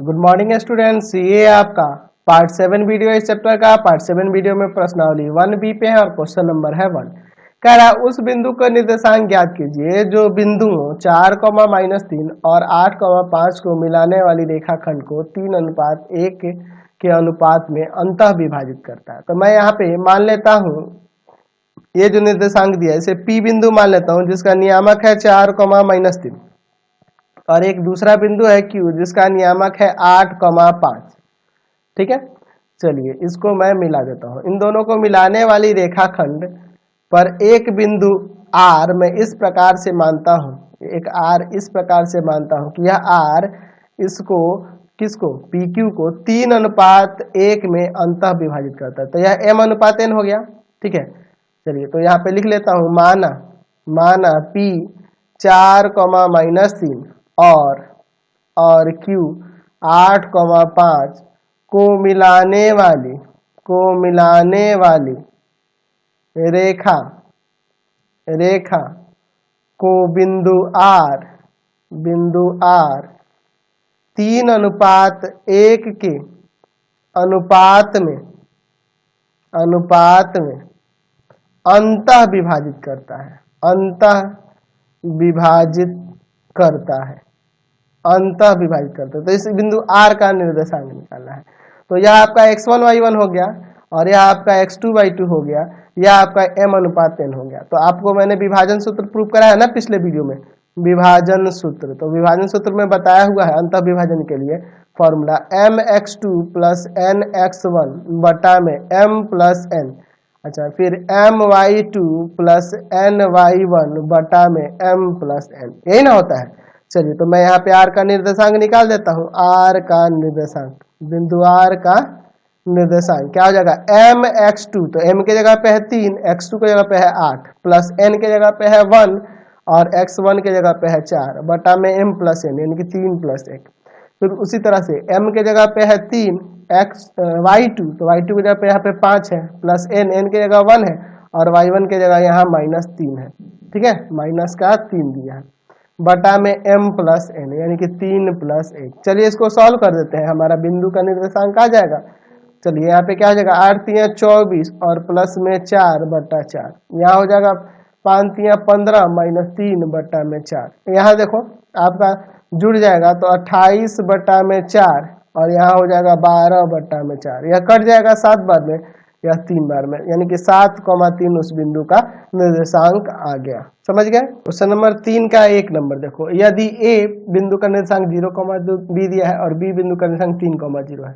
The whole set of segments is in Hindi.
गुड मॉर्निंग स्टूडेंट्स, ये आपका पार्ट 7 वीडियो इस चैप्टर का। पार्ट 7 वीडियो में प्रश्नावली 1B पे है और क्वेश्चन नंबर है 1। कह रहा उस बिंदु का निर्देशांक ज्ञात कीजिए जो बिंदु 4, और 8, 5 को मिलाने वाली रेखाखंड को 3:1 के अनुपात में अंतः विभाजित करता है। तो मैं यहाँ पे मान लेता हूँ ये जो निर्देशांक दिया है इसे P बिंदु मान लेता हूँ जिसका नियामक है 4, 3 और एक दूसरा बिंदु है Q जिसका नियामक है 8, 5। ठीक है, चलिए इसको मैं मिला देता हूँ। इन दोनों को मिलाने वाली रेखाखंड पर एक बिंदु R मैं इस प्रकार से मानता हूँ, एक R इस प्रकार से मानता हूँ कि यह R इसको किसको PQ को 3:1 में अंतः विभाजित करता है। तो यह M/N हो गया। ठीक है, चलिए तो यहाँ पे लिख लेता हूँ माना P 4, 3 और Q 8, 5 को मिलाने वाली रेखा को बिंदु R 3:1 के अनुपात में अंतः विभाजित करता है। तो इस बिंदु R का निर्देशांक निकालना है। तो यह आपका x1, y1 हो गया और यह आपका x2, y2 हो गया, यह आपका M/N हो गया। तो आपको मैंने विभाजन सूत्र प्रूव कराया ना पिछले वीडियो में, विभाजन सूत्र। तो विभाजन सूत्र में बताया हुआ है अंतः विभाजन के लिए फॉर्मूला mx2 + nx1 बटा में m + n। अच्छा, फिर my2 + ny1 बटा में m + n, यही ना होता है। चलिए तो मैं यहाँ पे R का निर्देशांक निकाल देता हूँ। R का निर्देशांक, बिंदु R का निर्देशांक क्या हो जाएगा mx2, तो m के जगह पे है 3, x2 के जगह पे है 8 प्लस n के जगह पे है 1 और x1 के जगह पे है 4 बटा में m + n यानी कि 3 + 1। फिर उसी तरह से m के जगह पे है 3, y2 तो y2 की जगह पे यहाँ पे 5 है प्लस n के जगह 1 है और y1 के जगह यहाँ -3 है। ठीक है, -3 दिया है बटा में m + n यानी कि 3 + 1। चलिए इसको सॉल्व कर देते हैं, हमारा बिंदु का निर्देशांक आ जाएगा। चलिए यहाँ पे क्या हो जाएगा 8 × 3 = 24 और प्लस में 4 बटा 4, यहाँ हो जाएगा 5 × 3 = 15 -3 बटा में 4। यहाँ देखो आपका जुड़ जाएगा तो 28 बटा में 4 और यहाँ हो जाएगा 12 बटा में 4। यह कट जाएगा 7 बार में, यह 3 बार में, यानी कि 7, 3 उस बिंदु का निर्देशांक आ गया। समझ गए। क्वेश्चन नंबर 3 का 1 नंबर देखो, यदि A बिंदु का निर्देशांक 0,2 दिया है और B बिंदु का निर्देशांक 3,0 है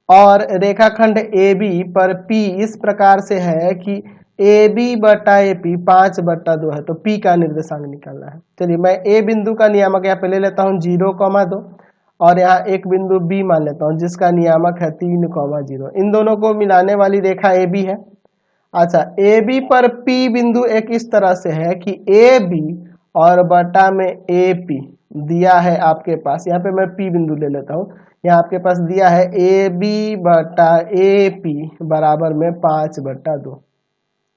और रेखाखंड AB पर P इस प्रकार से है कि AB बटा AP 5/2 है, तो P का निर्देशांक निकालना है। चलिए मैं A बिंदु का नियामक यहाँ पे ले लेता हूँ 0,2 और यहाँ एक बिंदु B मान लेता हूँ जिसका नियामक है 3,0। इन दोनों को मिलाने वाली रेखा AB है। अच्छा, AB पर P बिंदु एक इस तरह से है कि AB और बटा में AP दिया है आपके पास। यहाँ पे मैं P बिंदु ले लेता हूँ, यहाँ आपके पास दिया है AB बटा AP बराबर में 5/2।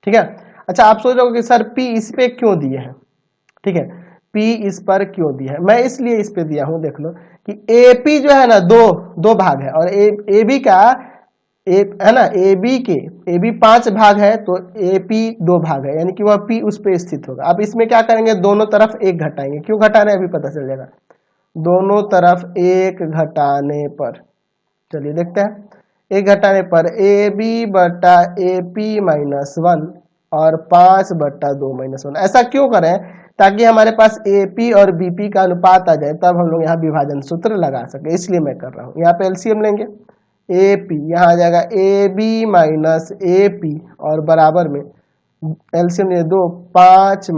ठीक है। अच्छा, आप सोच रहे हो कि सर P इस पे क्यों दिए हैं। ठीक है, P इस पर क्यों दिया है, मैं इसलिए इस पे दिया हूं, देख लो कि AP जो है ना दो भाग है और AB का है ना, AB 5 भाग है तो AP 2 भाग है, यानी कि वह P उस पे स्थित होगा। अब इसमें क्या करेंगे, दोनों तरफ 1 घटाएंगे। क्यों घटा रहे हैं अभी पता चल जाएगा। दोनों तरफ 1 घटाने पर, चलिए देखते हैं। 1 घटाने पर AB बटा AP -1 और 5/2 -1। ऐसा क्यों करें, ताकि हमारे पास AP और BP का अनुपात आ जाए, तब हम लोग यहाँ विभाजन सूत्र लगा सके, इसलिए मैं कर रहा हूँ। यहाँ पे LCM लेंगे, AP यहाँ आ जाएगा AB - AP और बराबर में LCM ले 2, 5 -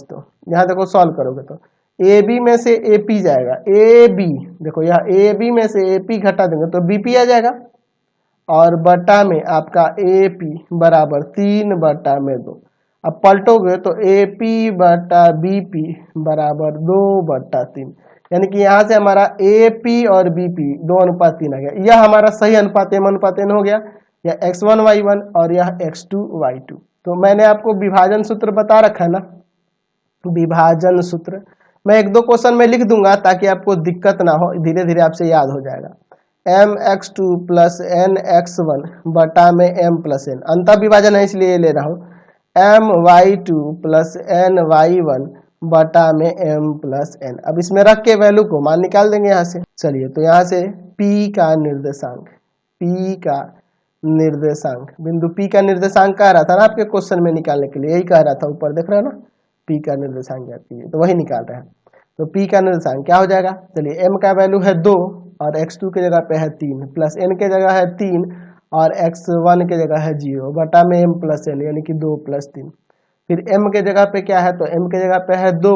2। यहाँ देखो सॉल्व करोगे तो AB में से AP जाएगा, AB देखो यहाँ AB में से AP घटा देंगे तो BP आ जाएगा और बटा में आपका AP बराबर 3/2। अब पलटोगे तो AP बटा BP बराबर 2/3, यानी कि यहाँ से हमारा AP और BP 2:3 आ गया। यह हमारा सही अनुपात M/N हो गया, यह x1 y1 और यह x2 y2। तो मैंने आपको विभाजन सूत्र बता रखा है ना, विभाजन सूत्र मैं 1-2 क्वेश्चन में लिख दूंगा ताकि आपको दिक्कत ना हो, धीरे धीरे आपसे याद हो जाएगा। M X two plus N X one बटा में एम प्लस एन, अंतर विभाजन है इसलिए ये ले रहा हूँ। M Y two plus N Y one बटा में एम प्लस एन। अब इसमें रख के वैल्यू को मान निकाल देंगे यहाँ से। चलिए तो यहाँ से P का निर्देशांक, P का निर्देशांक, बिंदु P का निर्देशांक कह रहा था ना आपके क्वेश्चन में निकालने के लिए, यही कह रहा था ऊपर देख रहे हो ना, P का निर्देशांक ज्ञात कीजिए, तो वही निकाल रहे हैं। तो P का निर्देशांक क्या हो जाएगा, चलिए M का वैल्यू है 2 और x2 के जगह पे है 3 प्लस n के जगह है 3 और x1 के जगह है 0 बटा में m प्लस n यानी कि 2 प्लस 3। फिर m के जगह पे क्या है, तो m के जगह पे है 2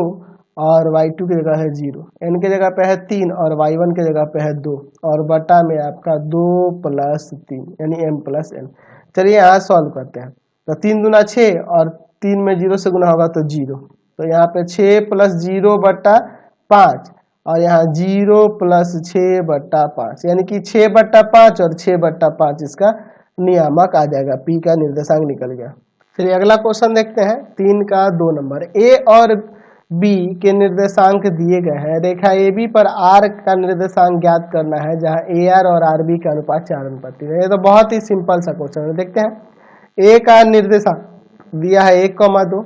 और y2 की जगह है 0, n के जगह पे है 3 और y1 के जगह पे है 2 और बटा में आपका 2 प्लस 3 यानी m प्लस n। चलिए यहाँ सॉल्व करते हैं। तो 3 दूना 6 और 3 में 0 से गुना होगा तो 0, तो यहाँ पे 6 प्लस 0 बटा 5 और यहाँ 0 प्लस 6 बट्टा 5 यानी कि 6 बट्टा 5 और 6 बट्टा 5 इसका नियामक आ जाएगा, P का निर्देशांक निकल गया। चलिए अगला क्वेश्चन देखते हैं 3 का 2 नंबर। A और B के निर्देशांक दिए गए हैं, रेखा AB पर R का निर्देशांक ज्ञात करना है जहाँ AR और RB का अनुपात 4:3 है। ये तो बहुत ही सिंपल सा क्वेश्चन है। देखते हैं A का निर्देशांक दिया है 1,2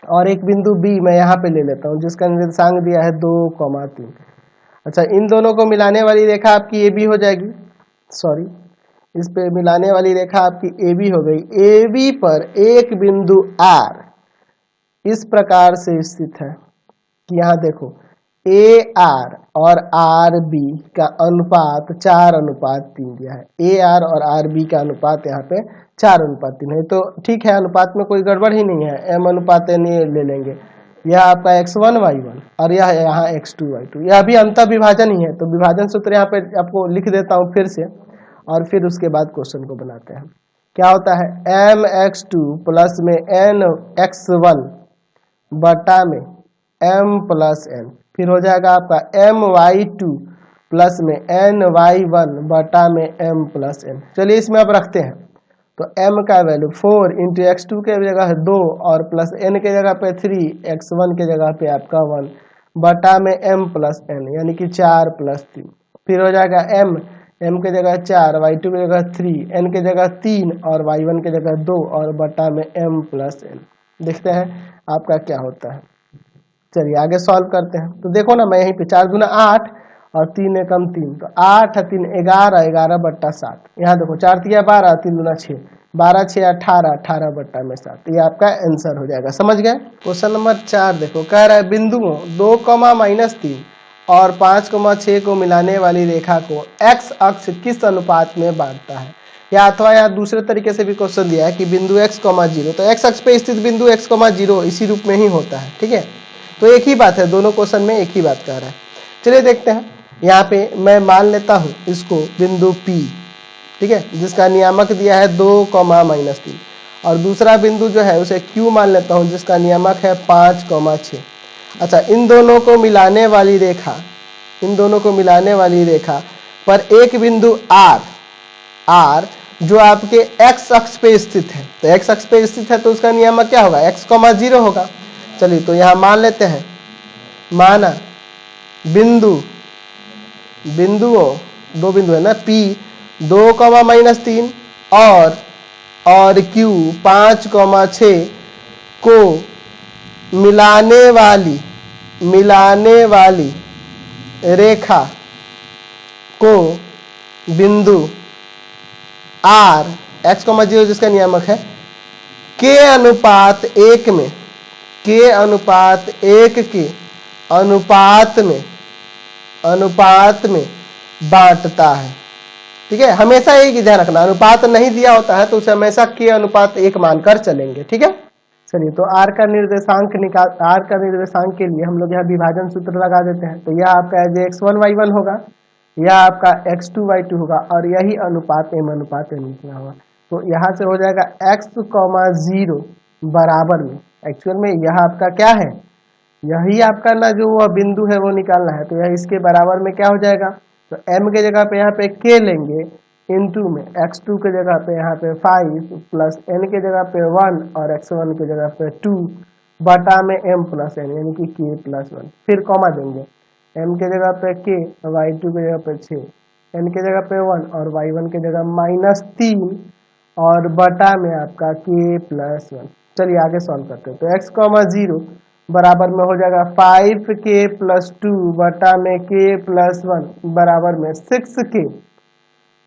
और एक बिंदु B मैं यहाँ पे ले लेता हूँ जिसका निर्देशांक दिया है 2,3। अच्छा, इन दोनों को मिलाने वाली रेखा आपकी AB हो जाएगी, सॉरी इस पे मिलाने वाली रेखा आपकी AB हो गई। AB पर एक बिंदु R इस प्रकार से स्थित है कि यहाँ देखो AR और RB का अनुपात 4:3 दिया है। AR और RB का अनुपात यहाँ पे 4:3 है, तो ठीक है, अनुपात में कोई गड़बड़ ही नहीं है, M अनुपात N ले लेंगे। यह आपका x1 y1 और यह यहाँ x2 y2, यह भी अंतर विभाजन ही है, तो विभाजन सूत्र यहाँ पे आपको लिख देता हूँ फिर से और फिर उसके बाद क्वेश्चन को बनाते हैं। क्या होता है, m x2 प्लस में n x1 बटा में m प्लस n, फिर हो जाएगा आपका m y2 प्लस में n y1 बटा में m प्लस n। चलिए इसमें अब रखते हैं, तो m का वैल्यू 4 इंटू x2 के जगह है 2 और प्लस n के जगह पे 3, x1 के जगह पे आपका 1 बटा में m प्लस n यानी कि 4 प्लस 3। फिर हो जाएगा m के जगह 4, y2 की जगह 3, n के जगह 3 और y1 के जगह 2 और बटा में m प्लस n। देखते हैं आपका क्या होता है। चलिए आगे सॉल्व करते हैं। तो देखो ना, मैं यहीं पे 4 दूना 8 और 3 एकम 3, तो 8 3 11, 11 बट्टा 7। यहाँ देखो 4 3 12, 3 दूना 6, 12 6 18, 18 बट्टा में 7। ये आपका आंसर हो जाएगा, समझ गए। क्वेश्चन नंबर 4 देखो, कह रहा है बिंदुओं 2,-3 और 5,6 को मिलाने वाली रेखा को x अक्ष किस अनुपात में बांटता है, या अथवा यहाँ दूसरे तरीके से भी क्वेश्चन दिया है कि बिंदु x,0, तो x अक्ष पे स्थित बिंदु x,0 इसी रूप में ही होता है, ठीक है। तो एक ही बात है, दोनों क्वेश्चन में एक ही बात कह रहा है। चलिए देखते हैं, यहाँ पे मैं मान लेता हूँ इसको बिंदु P, ठीक है, जिसका नियामक दिया है 2,-3 और दूसरा बिंदु जो है उसे Q मान लेता हूँ जिसका नियामक है 5,6। अच्छा, इन दोनों को मिलाने वाली रेखा, इन दोनों को मिलाने वाली रेखा पर एक बिंदु R जो आपके x अक्ष पे स्थित है, तो x अक्ष पे स्थित है तो उसका नियामक क्या होगा, x,0 होगा। चलिए तो यहाँ मान लेते हैं, माना बिंदुओं 2 बिंदु है ना, P 2,-3 और Q 5,6 को मिलाने वाली रेखा को बिंदु R x,0 जिसका नियामक है के अनुपात 1 के अनुपात में बांटता है, ठीक है। हमेशा यही ध्यान रखना, अनुपात नहीं दिया होता है तो उसे हमेशा के अनुपात 1 मानकर चलेंगे, ठीक है। चलिए तो R का निर्देशांक के लिए हम लोग यहाँ विभाजन सूत्र लगा देते हैं। तो यह आपका x1 y1 होगा, यह आपका x2 y2 होगा और यही अनुपात m अनुपात n निकला होगा। तो यहाँ से हो जाएगा x,0 बराबर में, एक्चुअल में यह आपका क्या है, यही आपका ना जो वह बिंदु है वो निकालना है, तो यह इसके बराबर में क्या हो जाएगा, तो m के जगह पे यहाँ पे k लेंगे इंटू में x2 के जगह पे यहाँ पे 5 प्लस n के जगह पे 1 और x1 के जगह पे 2 बटा में m प्लस n यानी कि k प्लस 1। फिर कॉमा देंगे, m के जगह पे k, y2 के जगह पे 6 n की जगह पे 1 और y1 की जगह -3 और बटा में आपका k+1। चलिए आगे सॉल्व करते हैं। तो x, 0 बराबर में हो जाएगा 5k+2 बटा में k+1 बराबर में 6k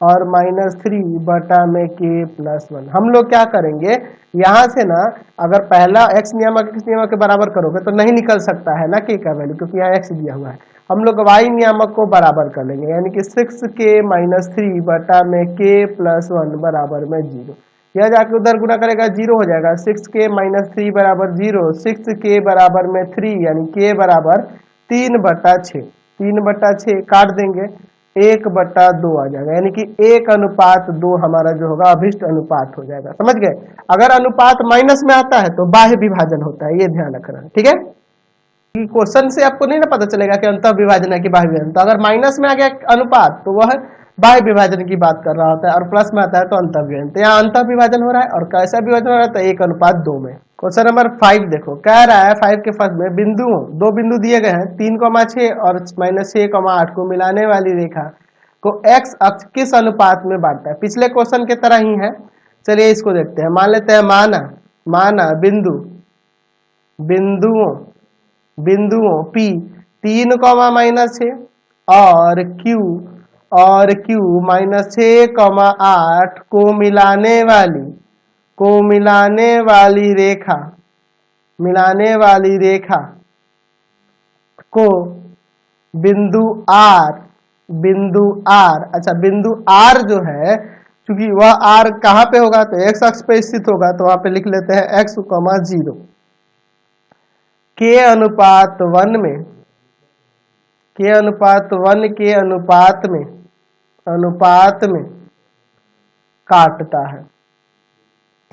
और -3 बटा में k+1। हम लोग क्या करेंगे, यहाँ से ना अगर पहला x नियामक x नियामक के बराबर करोगे तो नहीं निकल सकता है ना k का वैल्यू, क्योंकि यहाँ x दिया हुआ है। हम लोग y नियामक को बराबर कर लेंगे, यानी कि 6k - 3 बटा में k+1 बराबर में 0। यह जाके उधर गुना करेगा 0 हो जाएगा। 6k - 3 बराबर 0, 6k बराबर में 3 यानी k बराबर 3/6। 3/6 काट देंगे, 1/2 आ जाएगा, यानी कि 1:2 हमारा जो होगा अभिष्ट अनुपात हो जाएगा। समझ गए? अगर अनुपात माइनस में आता है तो बाह्य विभाजन होता है, ये ध्यान रखना। ठीक है, क्वेश्चन से आपको नहीं ना पता चलेगा कि अंतः विभाजन है कि बाह्य विभाजन। तो अगर माइनस में आ गया अनुपात तो वह बाह्य विभाजन की बात कर रहा होता है, और प्लस में आता है तो अंतः विभाजन। तो यहाँ अंतः विभाजन हो रहा है, और कैसा विभाजन हो रहा है, तो 1:2 में। क्वेश्चन नंबर 5 देखो, कह रहा है 5 के फर्स्ट में बिंदुओं, दो बिंदु दिए गए हैं 3,6 और -6,8 को मिलाने वाली रेखा को x अक्ष किस अनुपात में बांटता है। पिछले क्वेश्चन के तरह ही है। चलिए इसको देखते हैं। मान लेते हैं माना बिंदुओं P 3,-6 और Q -6,8 को मिलाने वाली रेखा को बिंदु R, अच्छा बिंदु R जो है, क्योंकि वह R कहाँ पे होगा, तो x अक्ष पे स्थित होगा, तो वहां पे लिख लेते हैं x, 0 k/1 के अनुपात में काटता है।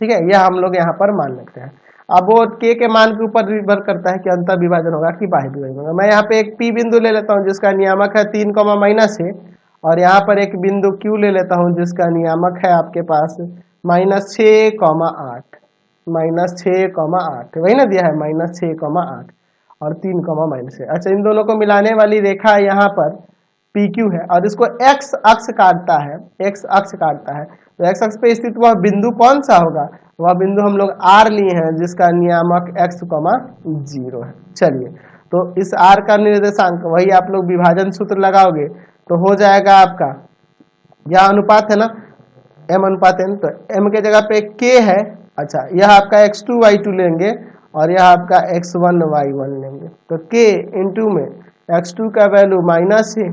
ठीक है, यह हम लोग यहाँ पर मान लेते हैं। अब वो k के मान के ऊपर निर्भर करता है कि अंतः विभाजन होगा कि बाह्य विभाजन होगा। मैं यहाँ पे एक P बिंदु ले लेता हूँ जिसका नियामक है 3,-6, और यहाँ पर एक बिंदु Q ले लेता हूँ जिसका नियामक है आपके पास -6,8 वही ना दिया है, -6,8 और 3,-6। अच्छा, इन दोनों को मिलाने वाली रेखा यहाँ पर PQ है, और इसको x अक्ष काटता है। तो x अक्ष पे स्थित वह बिंदु कौन सा होगा, वह बिंदु हम लोग R लिए हैं जिसका नियामक x, 0 है। चलिए, तो इस R का निर्देशांक वही आप लोग विभाजन सूत्र लगाओगे तो हो जाएगा आपका, यह अनुपात है ना m/n, तो m के जगह पे k है। अच्छा, यह आपका x2 y2 लेंगे और यह आपका x1 y1 लेंगे। तो k इंटू में x2 का वैल्यू -6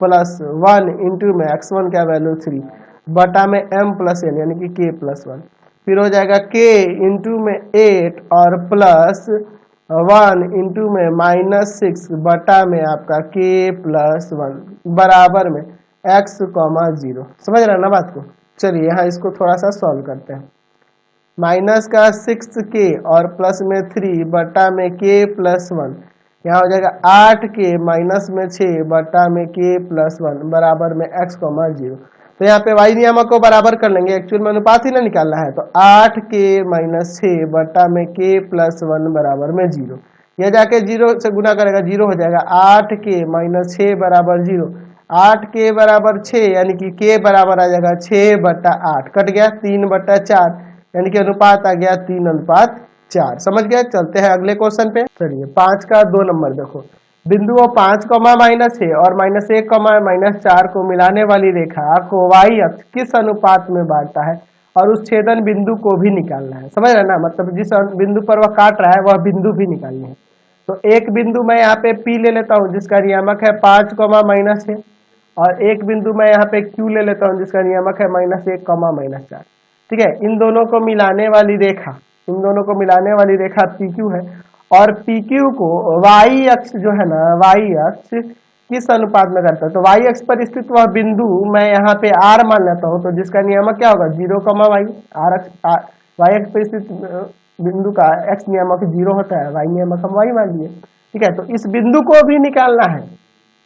प्लस 1 इंटू में x1 का वैल्यू 3 बटा में m+n यानी कि k+1। फिर हो जाएगा k इंटू में 8 और प्लस 1 इंटू में -6 बटा में आपका k+1 बराबर में x, 0। समझ रहे हैं ना बात को? चलिए यहाँ इसको थोड़ा सा सॉल्व करते हैं। माइनस का 6k और प्लस में 3 बटा में k+1, यहाँ हो जाएगा 8k माइनस में 6 बटा में k+1 बराबर में x, 0। तो यहाँ पे y नियामक को बराबर कर लेंगे, एक्चुअल में अनुपात ही ना निकालना है। तो 8k - 6 बटा में k+1 बराबर में 0। यह जाके 0 से गुना करेगा, 0 हो जाएगा। 8k - 6 बराबर 0, 8k बराबर 6 यानी कि k बराबर आ जाएगा 6/8, कट गया 3/4, यानी कि अनुपात आ गया 3:4। समझ गए? चलते हैं अगले क्वेश्चन पे। चलिए 5 का 2 नंबर देखो, बिंदुओं 5, -6 और -1, -4 को मिलाने वाली रेखा को y अक्ष किस अनुपात में बांटता है, और उस छेदन बिंदु को भी निकालना है। समझ रहे ना, मतलब जिस बिंदु पर वह काट रहा है वह बिंदु भी निकालनी है। तो एक बिंदु मैं यहाँ पे P ले लेता हूँ जिसका नियामक है 5, -6, और एक बिंदु मैं यहाँ पे Q ले लेता हूँ जिसका नियामक है -1, -4। ठीक है, इन दोनों को मिलाने वाली रेखा PQ है, और PQ को y अक्ष जो है ना, y अक्ष किस अनुपात में करता है, तो y अक्ष पर स्थित वह बिंदु मैं यहाँ पे R मान लेता हूँ, तो जिसका नियामक क्या होगा 0, y। y अक्ष पर स्थित बिंदु का x नियामक 0 होता है, y नियामक हम y मान लिए। ठीक है, तो इस बिंदु को भी निकालना है।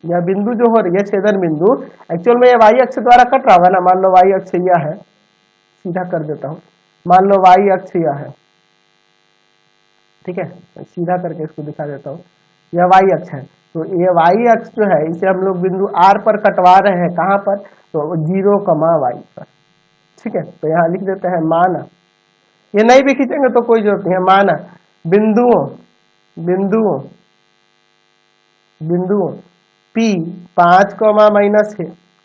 यह बिंदु जो हो रही है छेदन बिंदु, एक्चुअल में ये y अक्ष द्वारा कट रहा होगा ना। मान लो y अक्ष यह है, सीधा कर देता हूँ, मान लो y अक्ष यह है। ठीक है, सीधा करके इसको दिखा देता हूँ, यह y अक्ष है। तो ये वाई अक्ष जो है इसे हम लोग बिंदु आर पर कटवा रहे हैं, कहाँ पर, तो 0, y पर। ठीक है, तो यहाँ लिख देते हैं माना, ये नहीं भी खींचेंगे तो कोई जरूरत नहीं है, माना बिंदुओं बिंदुओं बिंदुओं P 5, -6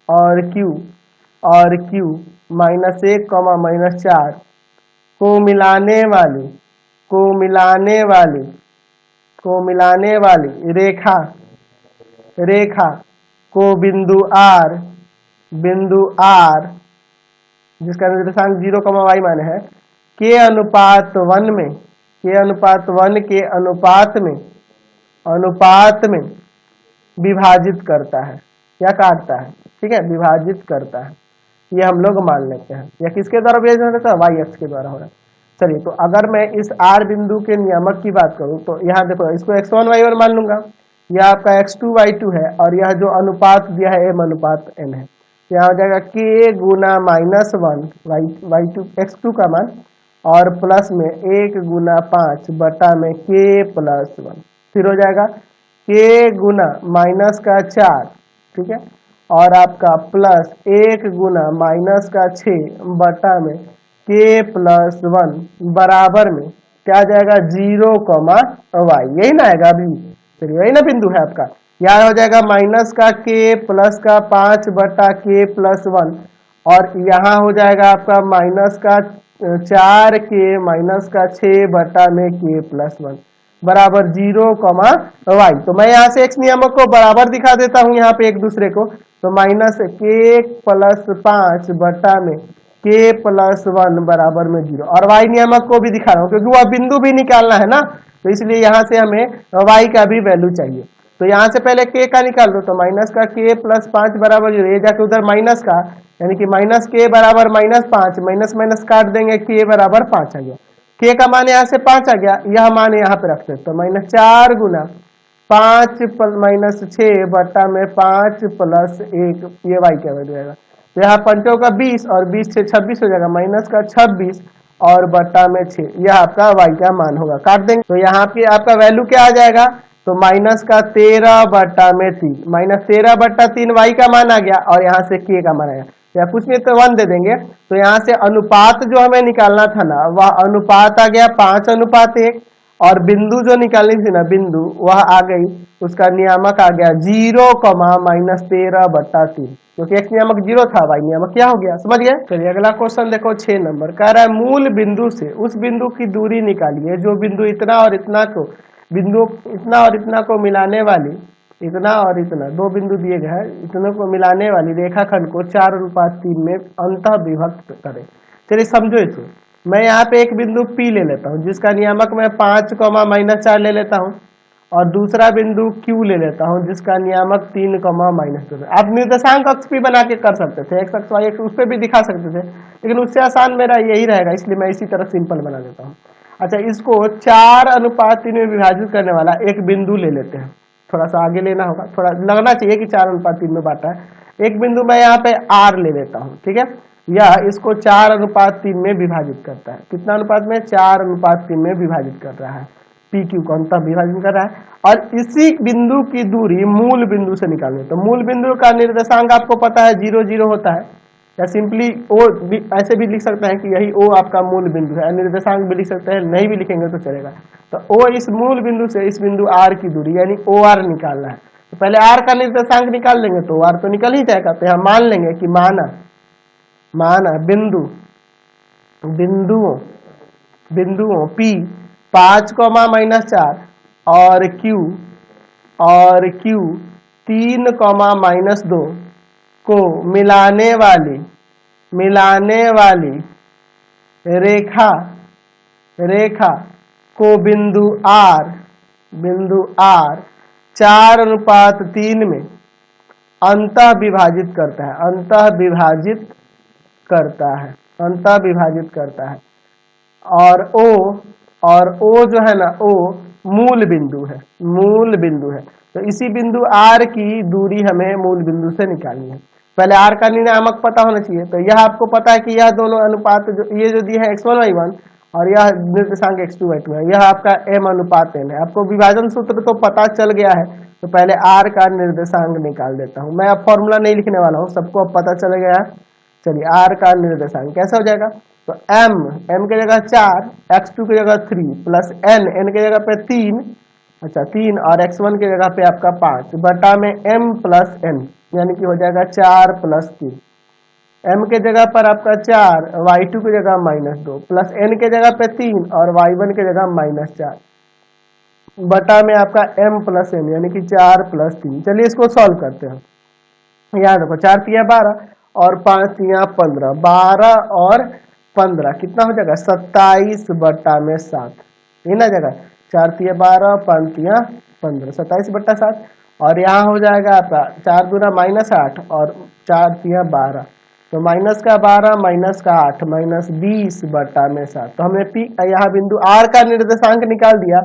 और Q -1, -4 को मिलाने वाली रेखा को बिंदु R जिसका निर्देशांक 0, y माने है के अनुपात 1 के अनुपात में विभाजित करता है या काटता है। ठीक है, विभाजित करता है, ये हम लोग मान लेते हैं। या किसके द्वारा विभाजित होता है, वाई अक्ष के द्वारा हो रहा है। चलिए, तो अगर मैं इस आर बिंदु के नियामक की बात करूं तो यहाँ देखो, इसको x1 y1 मान लूंगा, यह आपका x2 y2 है और यह जो अनुपात दिया है m अनुपात n है, यहाँ हो जाएगा k गुना -1 y2 x2 का मान और प्लस में 1 गुना 5 बटा में k प्लस 1, फिर हो जाएगा k गुना -4, ठीक है, और आपका प्लस 1 गुना -6 बटा में k प्लस 1 बराबर में क्या आ जाएगा 0, y, यही ना आएगा अभी। चलिए, यही ना बिंदु है आपका। यहाँ हो जाएगा माइनस का k प्लस का 5 बटा k प्लस 1 और यहाँ हो जाएगा आपका माइनस का 4k माइनस का 6 बटा में k प्लस 1 बराबर 0, y। तो मैं यहाँ से x नियामक को बराबर दिखा देता हूँ यहाँ पे एक दूसरे को, तो माइनस k प्लस 5 बटा में k प्लस 1 बराबर में 0, और y नियामक को भी दिखा रहा हूँ क्योंकि वह बिंदु भी निकालना है ना, तो इसलिए यहाँ से हमें y का भी वैल्यू चाहिए। तो यहाँ से पहले k का निकाल दो, तो माइनस का k प्लस 5 बराबर 0, ये जाके उधर माइनस का, यानी कि माइनस k बराबर -5, माइनस माइनस काट देंगे, k बराबर 5 आ गया, k का मान यहाँ से 5 आ गया, यह मान यहाँ पे रखते हैं, तो -4 गुना 5 -6 बटा में 5 प्लस 1, ये y क्या वैल्यू आएगा, तो यहाँ 5 का 20 और 20 से 26 हो जाएगा, माइनस का 26 और बटा में 6, यह आपका y का मान होगा, काट देंगे। तो यहाँ पे आपका वैल्यू क्या आ जाएगा, तो माइनस का 13 बटा में 3, -13 बटा 3 y का मान आ गया और यहाँ से k का मान आया, या कुछ नहीं तो 1 दे देंगे। तो यहाँ से अनुपात जो हमें निकालना था ना, वह अनुपात आ गया 5:1 और बिंदु जो निकालनी थी ना बिंदु, वह आ गई, उसका नियामक आ गया 0, -13 बटा 3, क्योंकि x नियामक 0 था, y नियामक क्या हो गया, समझ गए। चलिए अगला क्वेश्चन देखो, 6 नंबर कह रहा है मूल बिंदु से उस बिंदु की दूरी निकालिए जो बिंदु इतना और इतना को मिलाने वाली, इतना और इतना दो बिंदु दिए गए हैं, इतनों को मिलाने वाली रेखाखंड को 4:3 में अंतः विभक्त करें। चलिए समझो इसे, मैं यहाँ पे एक बिंदु P ले लेता हूँ जिसका नियामक मैं 5, -4 ले लेता हूँ और दूसरा बिंदु Q ले लेता हूँ जिसका नियामक 3, -2। आप निर्देशांक अक्ष भी बना के कर सकते थे, x अक्ष y अक्ष उस पर भी दिखा सकते थे, लेकिन उससे आसान मेरा यही रहेगा, इसलिए मैं इसी तरह सिंपल बना देता हूँ। अच्छा, इसको 4:3 में विभाजित करने वाला एक बिंदु ले लेते हैं, थोड़ा सा आगे लेना होगा, थोड़ा लगना चाहिए कि 4:3 में बांटा है। एक बिंदु मैं यहाँ पे R ले लेता हूँ, ठीक है, यह इसको 4:3 में विभाजित करता है, कितना अनुपात में, 4:3 में विभाजित कर रहा है, PQ को अंतः विभाजन कर रहा है। और इसी बिंदु की दूरी मूल बिंदु से निकालनी है, तो मूल बिंदु का निर्देशांक आपको पता है 0, 0 होता है, या सिंपली O ऐसे भी लिख सकते हैं कि यही O आपका मूल बिंदु है, निर्देशांक भी लिख सकते हैं, नहीं भी लिखेंगे तो चलेगा। तो O इस मूल बिंदु से इस बिंदु R की दूरी यानी OR निकालना है, तो पहले R का निर्देशांक निकाल लेंगे तो OR तो निकल ही जाएगा। तो यहाँ मान लेंगे कि माना बिंदुओं P 5, -4 और Q 3, -2 को मिलाने वाली रेखा को बिंदु R 4:3 में अंतः विभाजित करता है और O जो है ना, O मूल बिंदु है, तो इसी बिंदु R की दूरी हमें मूल बिंदु से निकालनी है। पहले R का नियामक पता होना चाहिए, तो यह आपको पता है कि यह दोनों अनुपात ये जो दिए हैं x1 y1 और यह निर्देशांक x2 y2 है, यह आपका m अनुपात n है। आपको विभाजन सूत्र तो पता चल गया है, तो पहले r का निर्देशांक निकाल देता हूं। मैं अब फॉर्मूला नहीं लिखने वाला हूं, सबको अब पता चल गया। चलिए r का निर्देशांक कैसे हो जाएगा, तो m की जगह 4, x2 की जगह 3 प्लस n की जगह पे 3, अच्छा 3 और x1 की जगह पे आपका 5 बटा में m प्लस n, यानी कि हो जाएगा 4 प्लस 3। m के जगह पर आपका 4, y2 की जगह -2 प्लस n के जगह पे 3 और y1 की जगह -4 बटा में आपका m प्लस n, यानी कि 4 प्लस 3। चलिए इसको सॉल्व करते हैं। याद रखो 4 तिया 12 और 5 तिया 15, 12 और 15 कितना हो जाएगा 27 बटा में 7, ये ना जगह 4 तिया 12 5 तिया 15, 27 बटा 7। और यहाँ हो जाएगा आपका 4 दूना -8 और 4 तिया 12, तो माइनस का 12 माइनस का 8 -20 बटा में 7। तो हमने यहाँ बिंदु R का निर्देशांक निकाल दिया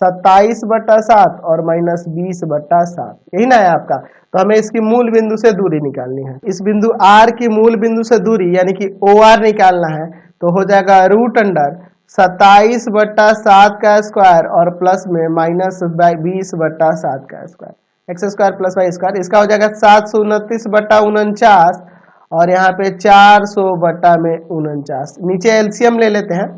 27 बटा 7 और -20 बटा 7, यही ना है आपका। तो हमें इसकी मूल बिंदु से दूरी निकालनी है। इस बिंदु R की मूल बिंदु से दूरी यानी कि OR निकालना है, तो हो जाएगा √27 बटा 7 का स्क्वायर और प्लस में -20 बटा 7 का square, X square plus Y square. इसका हो जाएगा 729 बटा 49 और यहाँ पे 400 बटा में 49। नीचे एलसीएम ले लेते हैं।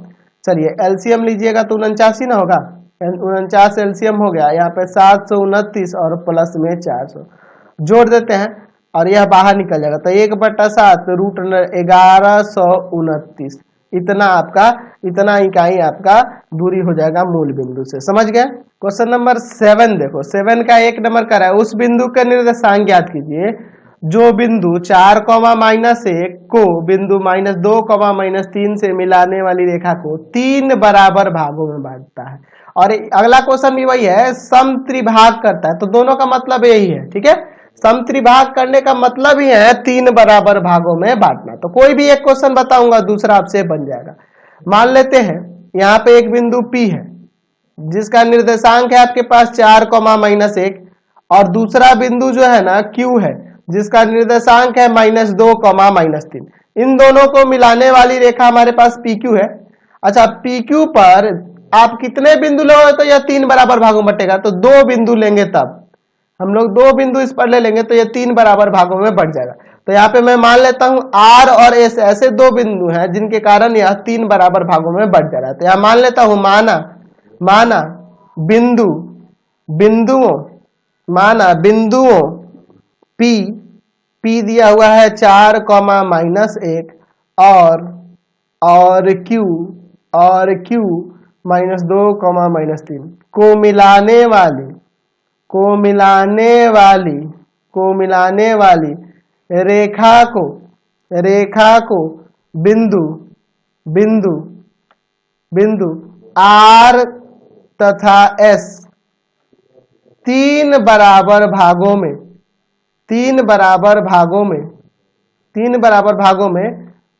चलिए एलसीएम लीजिएगा तो 49 ही ना होगा, 49 एलसीएम हो गया। यहाँ पे 729 और प्लस में 400 जोड़ देते हैं और यह बाहर निकल जाएगा, तो 1 बटा 7 √1129, इतना इकाई आपका दूरी हो जाएगा मूल बिंदु से। समझ गए। क्वेश्चन नंबर 7 देखो, 7 का 1 नंबर का है, उस बिंदु का निर्देशांक ज्ञात कीजिए जो बिंदु 4, -1 को बिंदु -2, -3 से मिलाने वाली रेखा को 3 बराबर भागों में बांटता है। और अगला क्वेश्चन भी वही है, समत्रिभाग करता है, तो दोनों का मतलब यही है। ठीक है, समत्रिभाग करने का मतलब ही है 3 बराबर भागों में बांटना। तो कोई भी एक क्वेश्चन बताऊंगा, दूसरा आपसे बन जाएगा। मान लेते हैं यहाँ पे एक बिंदु P है जिसका निर्देशांक है आपके पास 4, -1 और दूसरा बिंदु जो है ना Q है जिसका निर्देशांक है -2, -3। इन दोनों को मिलाने वाली रेखा हमारे पास PQ है। अच्छा, PQ पर आप कितने बिंदु लोगे तो यह 3 बराबर भागों में बटेगा, तो 2 बिंदु लेंगे तब हम लोग 2 बिंदु इस पर ले लेंगे तो ये 3 बराबर भागों में बढ़ जाएगा। तो यहाँ पे मैं मान लेता हूं R और S ऐसे 2 बिंदु हैं जिनके कारण यह 3 बराबर भागों में बढ़ जा रहा है। तो यहाँ मान लेता हूं माना बिंदुओं P दिया हुआ है 4, -1 और Q -2, -3 को मिलाने वाली रेखा को बिंदु R तथा S 3 बराबर भागों में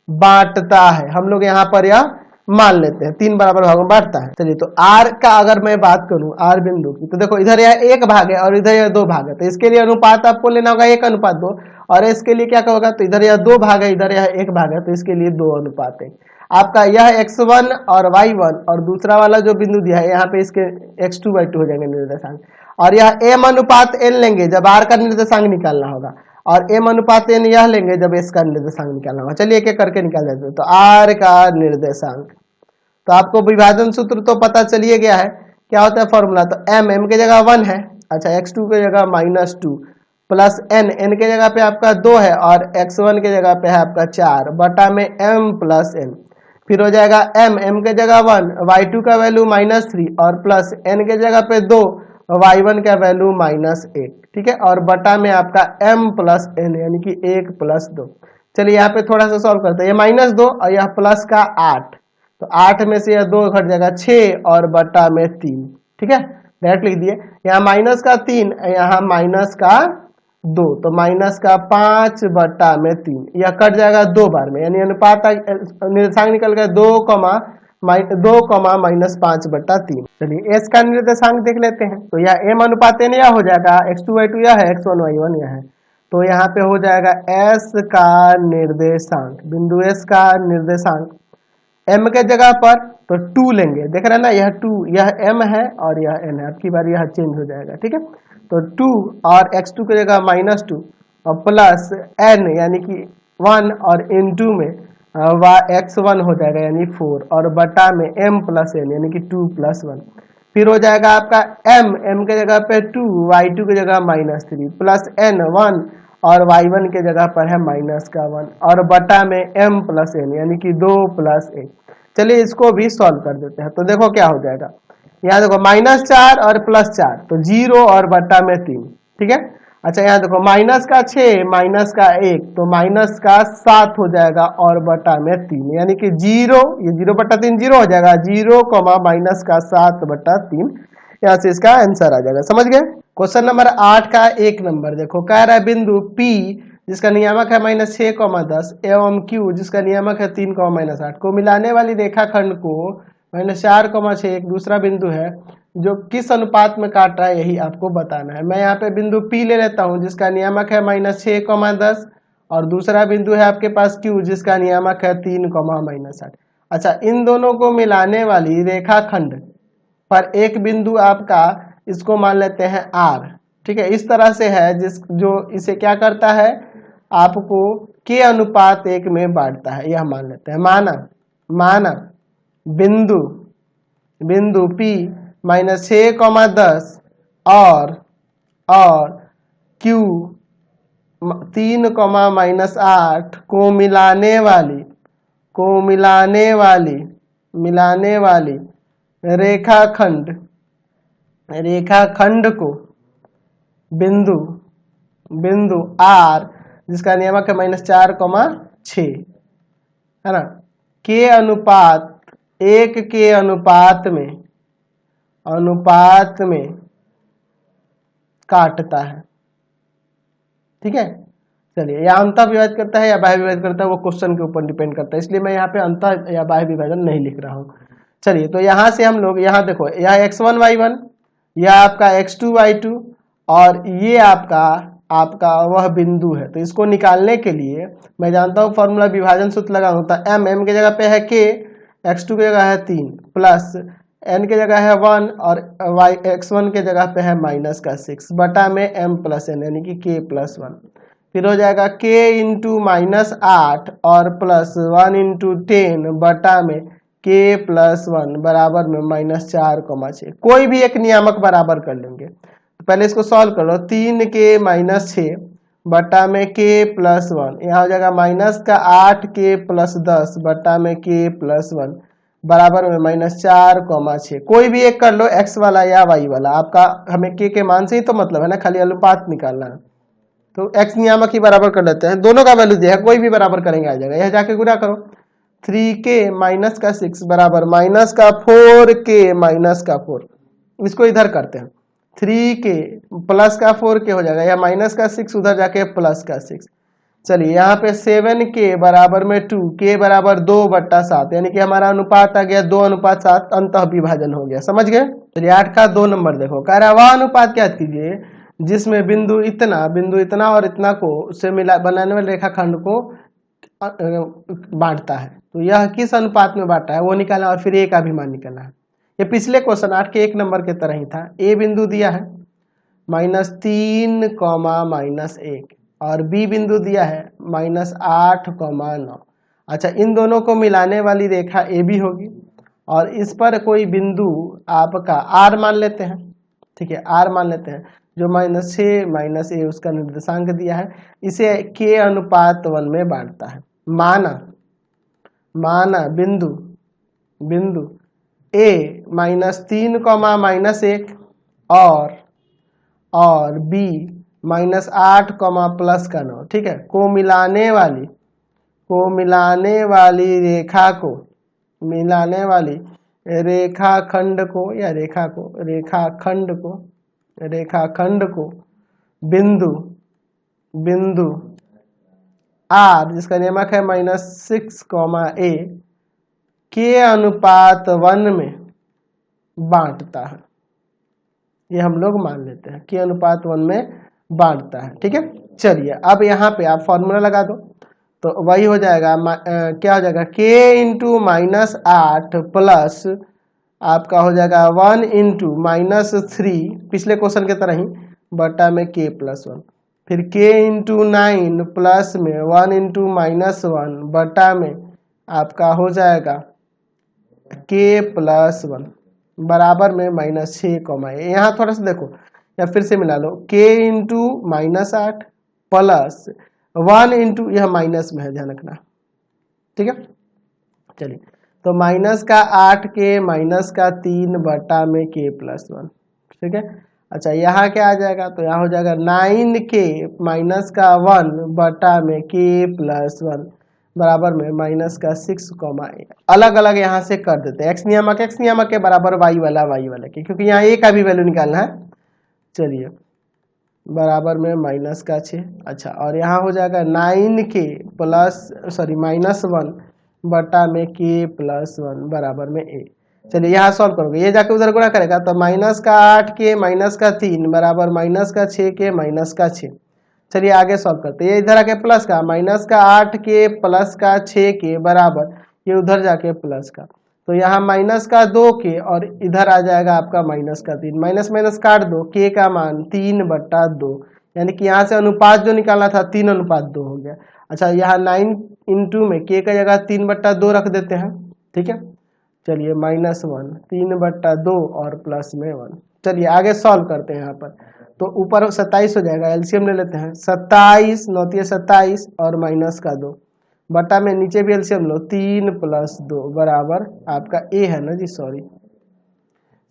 बांटता है। हम लोग यहाँ पर यह मान लेते हैं 3 बराबर भागों में बांटता है। चलिए, तो R का अगर मैं बात करूं R बिंदु की, तो देखो इधर यह 1 भाग है और इधर यह 2 भाग है, तो इसके लिए अनुपात आपको लेना होगा 1:2। और इसके लिए क्या होगा, तो इधर यह 2 भाग है, इधर यह 1 भाग है, तो इसके लिए 2:1। आपका यह x1 और y1 और दूसरा वाला जो बिंदु दिया है यहाँ पे इसके x2 y2 हो जाएंगे निर्देशांक। और यह m/n लेंगे जब R का निर्देशांक निकालना होगा, और m/n यह लेंगे जब S का निर्देशांक निकालना होगा। चलिए एक एक करके निकाल देते हैं। तो R का निर्देशांक, तो आपको विभाजन सूत्र तो पता चलिए गया है, क्या होता है फॉर्मूला, तो m की जगह 1 है, अच्छा x2 की जगह -2 प्लस n के जगह पे आपका 2 है और x1 के जगह पे है आपका 4 बटा में m प्लस n। फिर हो जाएगा m के जगह 1, y2 का वैल्यू -3 और प्लस n के जगह पे 2, y1 का वैल्यू -1। ठीक है, और बटा में आपका m प्लस n यानी कि 1 + 2। चलिए यहाँ पे थोड़ा सा सॉल्व करते हैं, ये -2 और यह प्लस का 8, तो 8 में से यह 2 घट जाएगा 6 और बटा में 3। ठीक है, डायरेक्ट लिख दिए। यहाँ माइनस का 3, यहाँ माइनस का 2, तो माइनस का 5 बटा में 3, यह कट जाएगा 2 बार में, यानी अनुपात निर्देशांक निकल गया 2, -5 बटा 3। चलिए S का निर्देशांक देख लेते हैं, तो यह m/n यह हो जाएगा, x2 y2 यह है, x1 y1 यह है, तो यहाँ पे हो जाएगा S का निर्देशांक, बिंदु S का निर्देशांक m के जगह पर तो 2 लेंगे, देख रहे हैं ना, यह 2, यह m है और यह n है, अब की बार यह चेंज हो जाएगा। ठीक है, तो 2 और x2 की जगह -2 और प्लस n यानी कि 1 और इन 2 में x1 हो जाएगा यानी 4 और बटा में m प्लस n यानी कि 2 + 1। फिर हो जाएगा आपका m के जगह पे 2, y2 की जगह -3 प्लस n 1 और y1 के जगह पर है -1 और बटा में m प्लस n यानी कि 2 + 1। चलिए इसको भी सॉल्व कर देते हैं। तो देखो क्या हो जाएगा, यहाँ देखो -4 और +4 तो 0 और बटा में 3, ठीक है। अच्छा यहाँ देखो माइनस का 6 माइनस का 1 तो माइनस का 7 हो जाएगा और बटा में 3 यानी कि 0, ये 0/3 0 हो जाएगा, 0, माइनस का 7/3। यहाँ से इसका आंसर आ जाएगा। समझ गए। क्वेश्चन नंबर 8 का 1 नंबर देखो, कह रहा है बिंदु P जिसका नियामक है -6, 10 एवं Q जिसका नियामक है 3, -8 को मिलाने वाली रेखाखंड को -4, 6 एक दूसरा बिंदु है जो किस अनुपात में काट रहा है यही आपको बताना है। मैं यहाँ पे बिंदु P ले लेता हूँ जिसका नियामक है -6, 10 और दूसरा बिंदु है आपके पास Q जिसका नियामक है 3, -8। अच्छा इन दोनों को मिलाने वाली रेखाखंड पर एक बिंदु आपका इसको मान लेते हैं R, ठीक है। इस तरह से है जो इसे क्या करता है, आपको k अनुपात 1 में बांटता है, यह मान लेते हैं। माना बिंदु P -6, 10 और Q 3, -8 को मिलाने वाली रेखाखंड को बिंदु R जिसका नियामक है -4, 6 है ना, के अनुपात 1 के अनुपात में काटता है, ठीक है। चलिए यह अंतः विभाजित करता है या बाह्य विभाजित करता है वो क्वेश्चन के ऊपर डिपेंड करता है, इसलिए मैं यहाँ पे अंतः या बाह्य विभाजन नहीं लिख रहा हूँ। चलिए तो यहाँ से हम लोग यहाँ देखो, यह x1 y1, यह आपका x2 y2 और ये आपका वह बिंदु है। तो इसको निकालने के लिए मैं जानता हूँ फॉर्मूला विभाजन सूत्र लगाऊं, तो m के जगह पे है k, x2 की जगह है 3 प्लस n के जगह है 1 और x1 के जगह पे है -6 बटा में m प्लस n यानी कि k + 1। फिर हो जाएगा k × -8 और प्लस 1 × 10 बटा में k + 1 बराबर में -4, 6। कोई भी एक नियामक बराबर कर लेंगे। पहले इसको सॉल्व कर लो, 3k - 6 बटा में k + 1, यहाँ हो जाएगा -8k + 10 बटा में k + 1 बराबर में -4, 6। कोई भी एक कर लो, x वाला या y वाला, आपका हमें k के मान से ही तो मतलब है ना, खाली अनुपात निकालना है। तो x नियामक ही बराबर कर लेते हैं, दोनों का वैल्यू दिया है, कोई भी बराबर करेंगे आ जाएगा। यह जाके गुणा करो, 3k - 6 बराबर -4k - 4। इसको इधर करते हैं, 3k + 4k हो जाएगा, या -6 उधर जाके +6। चलिए यहाँ पे 7k बराबर में 2, k बराबर 2/7 यानी कि हमारा अनुपात आ गया 2:7, अंतः विभाजन हो गया। समझ गए। चलिए 8 का 2 नंबर देखो, कह रहा है वह अनुपात क्या कीजिए जिसमें बिंदु इतना और इतना को से मिला बनाने वाले रेखाखंड को बांटता है। तो यह किस अनुपात में बांटा है वो निकालना और फिर a का भी मान निकालना है। ये पिछले क्वेश्चन 8 के 1 नंबर के तरह ही था। a बिंदु दिया है -3, -1 और b बिंदु दिया है -8, 9। अच्छा इन दोनों को मिलाने वाली रेखा AB होगी और इस पर कोई बिंदु आपका R मान लेते हैं, ठीक है, R मान लेते हैं जो -6 - a उसका निर्देशांक दिया है। इसे k अनुपात 1 में बांटता है। माना बिंदु A -3, -1 और B -8, +9, ठीक है, को मिलाने वाली रेखाखंड को बिंदु R जिसका नियामक है -6, a के अनुपात 1 में बांटता है। ये हम लोग मान लेते हैं कि अनुपात 1 में बांटता है, ठीक है। चलिए अब यहाँ पे आप फॉर्मूला लगा दो, तो वही हो जाएगा क्या हो जाएगा, k × -8 प्लस आपका हो जाएगा 1 × -3, पिछले क्वेश्चन के तरह ही बटा में k प्लस 1, फिर k इंटू 9 प्लस में 1 इंटू माइनस 1 बटा में आपका हो जाएगा k प्लस 1 बराबर में माइनस 6 कॉमा ए। यहाँ थोड़ा सा देखो या फिर से मिला लो, k into minus 8 plus 1 into, यह माइनस में है ध्यान रखना, ठीक है। चलिए तो माइनस का 8k माइनस का 3 बटा में k प्लस 1, ठीक है। अच्छा यहाँ क्या आ जाएगा, तो यहाँ हो जाएगा 9k माइनस का 1 बटा में k प्लस 1 बराबर में माइनस का 6 कॉमा ए। अलग अलग यहाँ से कर देते हैं, x नियामक के बराबर y वाला के, क्योंकि यहाँ a का भी वैल्यू निकालना है। चलिए बराबर में माइनस का 6। अच्छा और यहाँ हो जाएगा 9k माइनस 1 बटा में k प्लस 1 बराबर में a। चलिए यहाँ सॉल्व करोगे, ये जाके उधर गुणा करेगा तो माइनस का 8k माइनस का 3 बराबर माइनस का 6k माइनस का 6। चलिए आगे सॉल्व करते हैं, ये इधर आके प्लस का माइनस का 8k प्लस का 6k बराबर ये उधर जाके प्लस का, तो यहाँ माइनस का 2k और इधर आ जाएगा आपका माइनस का 3, माइनस माइनस काट दो, k का मान 3 बटा 2, यानी कि यहाँ से अनुपात जो निकालना था 3 अनुपात 2 हो गया। अच्छा यहाँ 9 इंटू में k का जगह 3 बट्टा 2 रख देते हैं, ठीक है। चलिए माइनस 1 3 बट्टा 2 और प्लस में 1। चलिए आगे सॉल्व करते हैं यहाँ पर, तो ऊपर 27 हो जाएगा, एलसीएम ले लेते हैं, 27 9 27 और माइनस का 2 बटा में नीचे भी एलसीएम लो, 3 प्लस 2 बराबर आपका ए है ना जी, सॉरी।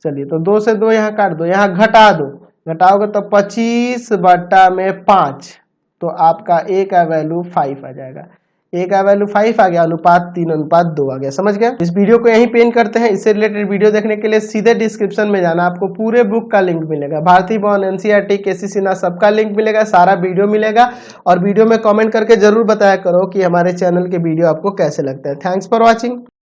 चलिए तो 2 से 2 यहाँ काट दो, यहाँ घटा दो, घटाओगे तो 25 बटा में 5, तो आपका ए का वैल्यू 5 आ जाएगा। ए का वैल्यू 5 आ गया, अनुपात 3 अनुपात 2 आ गया, समझ गए। इस वीडियो को यहीं पे एंड करते हैं। इससे रिलेटेड वीडियो देखने के लिए सीधे डिस्क्रिप्शन में जाना, आपको पूरे बुक का लिंक मिलेगा, भारतीय भवन, एनसीईआरटी, केसी सिन्हा सबका लिंक मिलेगा, सारा वीडियो मिलेगा। और वीडियो में कमेंट करके जरूर बताया करो कि हमारे चैनल के वीडियो आपको कैसे लगता है। Thanks for watching.